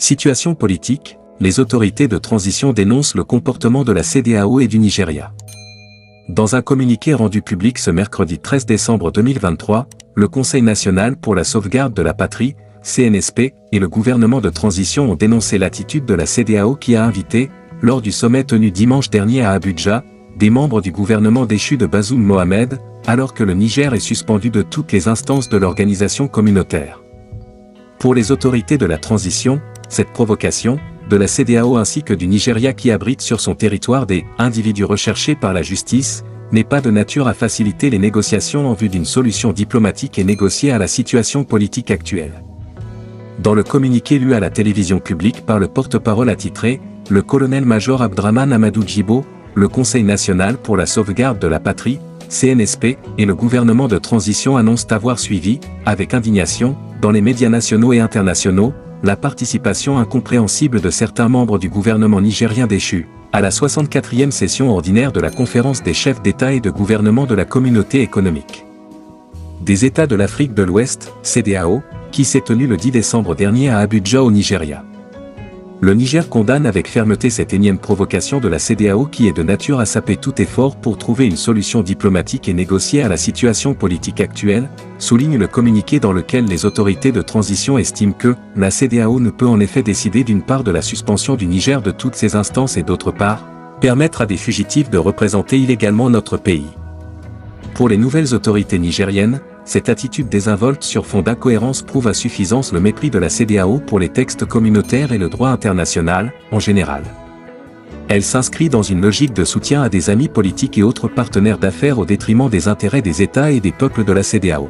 Situation politique, les autorités de transition dénoncent le comportement de la CEDEAO et du Nigeria. Dans un communiqué rendu public ce mercredi 13 décembre 2023, le Conseil national pour la sauvegarde de la patrie, CNSP, et le gouvernement de transition ont dénoncé l'attitude de la CEDEAO qui a invité, lors du sommet tenu dimanche dernier à Abuja, des membres du gouvernement déchu de Bazoum Mohamed, alors que le Niger est suspendu de toutes les instances de l'organisation communautaire. Pour les autorités de la transition, cette provocation, de la CEDEAO ainsi que du Nigeria qui abrite sur son territoire des individus recherchés par la justice, n'est pas de nature à faciliter les négociations en vue d'une solution diplomatique et négociée à la situation politique actuelle. Dans le communiqué lu à la télévision publique par le porte-parole attitré, le colonel-major Abdraman Amadou Djibo, le Conseil national pour la sauvegarde de la patrie, CNSP, et le gouvernement de transition annoncent avoir suivi, avec indignation, dans les médias nationaux et internationaux, la participation incompréhensible de certains membres du gouvernement nigérien déchu, à la 64e session ordinaire de la conférence des chefs d'État et de gouvernement de la communauté économique des États de l'Afrique de l'Ouest, CEDEAO, qui s'est tenue le 10 décembre dernier à Abuja au Nigeria. Le Niger condamne avec fermeté cette énième provocation de la CEDEAO qui est de nature à saper tout effort pour trouver une solution diplomatique et négociée à la situation politique actuelle, souligne le communiqué dans lequel les autorités de transition estiment que la CEDEAO ne peut en effet décider d'une part de la suspension du Niger de toutes ses instances et d'autre part, permettre à des fugitifs de représenter illégalement notre pays. Pour les nouvelles autorités nigériennes, cette attitude désinvolte sur fond d'incohérence prouve à suffisance le mépris de la CEDEAO pour les textes communautaires et le droit international, en général. Elle s'inscrit dans une logique de soutien à des amis politiques et autres partenaires d'affaires au détriment des intérêts des États et des peuples de la CEDEAO.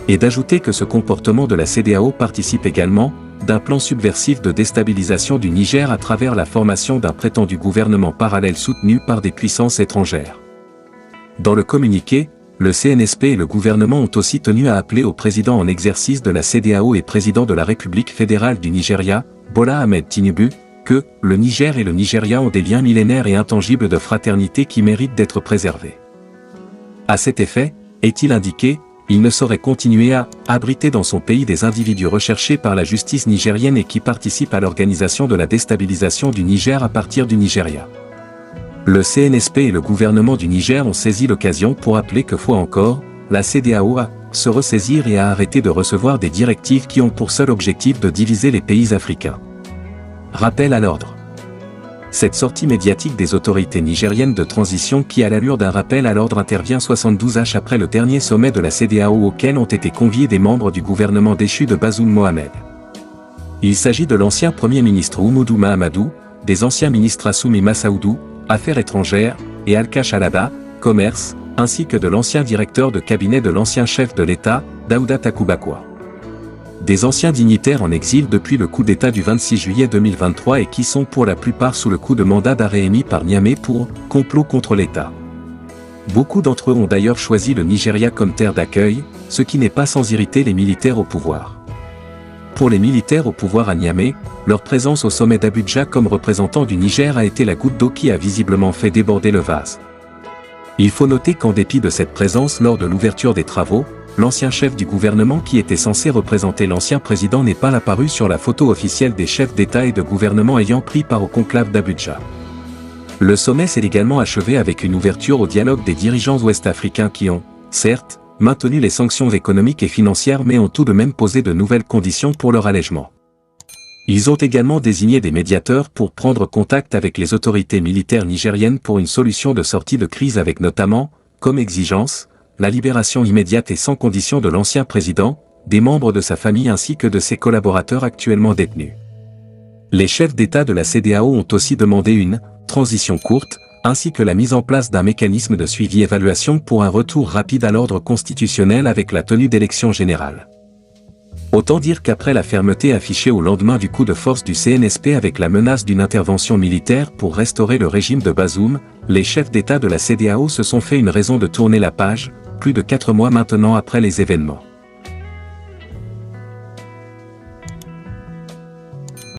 Et d'ajouter que ce comportement de la CEDEAO participe également d'un plan subversif de déstabilisation du Niger à travers la formation d'un prétendu gouvernement parallèle soutenu par des puissances étrangères. Dans le communiqué, le CNSP et le gouvernement ont aussi tenu à appeler au président en exercice de la CEDEAO et président de la République fédérale du Nigeria, Bola Ahmed Tinubu, que le Niger et le Nigeria ont des liens millénaires et intangibles de fraternité qui méritent d'être préservés. À cet effet, est-il indiqué, il ne saurait continuer à abriter dans son pays des individus recherchés par la justice nigérienne et qui participent à l'organisation de la déstabilisation du Niger à partir du Nigeria. Le CNSP et le gouvernement du Niger ont saisi l'occasion pour appeler que fois encore, la CEDEAO à se ressaisir et à arrêter de recevoir des directives qui ont pour seul objectif de diviser les pays africains. Rappel à l'ordre. Cette sortie médiatique des autorités nigériennes de transition qui à l'allure d'un rappel à l'ordre intervient 72 heures après le dernier sommet de la CEDEAO auquel ont été conviés des membres du gouvernement déchu de Bazoum Mohamed. Il s'agit de l'ancien Premier ministre Oumoudou Mahamadou, des anciens ministres Assoumi Massaoudou, Affaires étrangères, et Alka Chalada, Commerce, ainsi que de l'ancien directeur de cabinet de l'ancien chef de l'État, Daouda Takubakwa. Des anciens dignitaires en exil depuis le coup d'État du 26 juillet 2023 et qui sont pour la plupart sous le coup de mandat d'arrêt émis par Niamey pour complot contre l'État. Beaucoup d'entre eux ont d'ailleurs choisi le Nigeria comme terre d'accueil, ce qui n'est pas sans irriter les militaires au pouvoir. Pour les militaires au pouvoir à Niamey, leur présence au sommet d'Abuja comme représentant du Niger a été la goutte d'eau qui a visiblement fait déborder le vase. Il faut noter qu'en dépit de cette présence lors de l'ouverture des travaux, l'ancien chef du gouvernement qui était censé représenter l'ancien président n'est pas apparu sur la photo officielle des chefs d'État et de gouvernement ayant pris part au conclave d'Abuja. Le sommet s'est également achevé avec une ouverture au dialogue des dirigeants ouest-africains qui ont, certes, maintenu les sanctions économiques et financières mais ont tout de même posé de nouvelles conditions pour leur allègement. Ils ont également désigné des médiateurs pour prendre contact avec les autorités militaires nigériennes pour une solution de sortie de crise avec notamment, comme exigence, la libération immédiate et sans condition de l'ancien président, des membres de sa famille ainsi que de ses collaborateurs actuellement détenus. Les chefs d'État de la CEDEAO ont aussi demandé une transition courte, ainsi que la mise en place d'un mécanisme de suivi-évaluation pour un retour rapide à l'ordre constitutionnel avec la tenue d'élections générales. Autant dire qu'après la fermeté affichée au lendemain du coup de force du CNSP avec la menace d'une intervention militaire pour restaurer le régime de Bazoum, les chefs d'État de la CEDEAO se sont fait une raison de tourner la page, plus de 4 mois maintenant après les événements.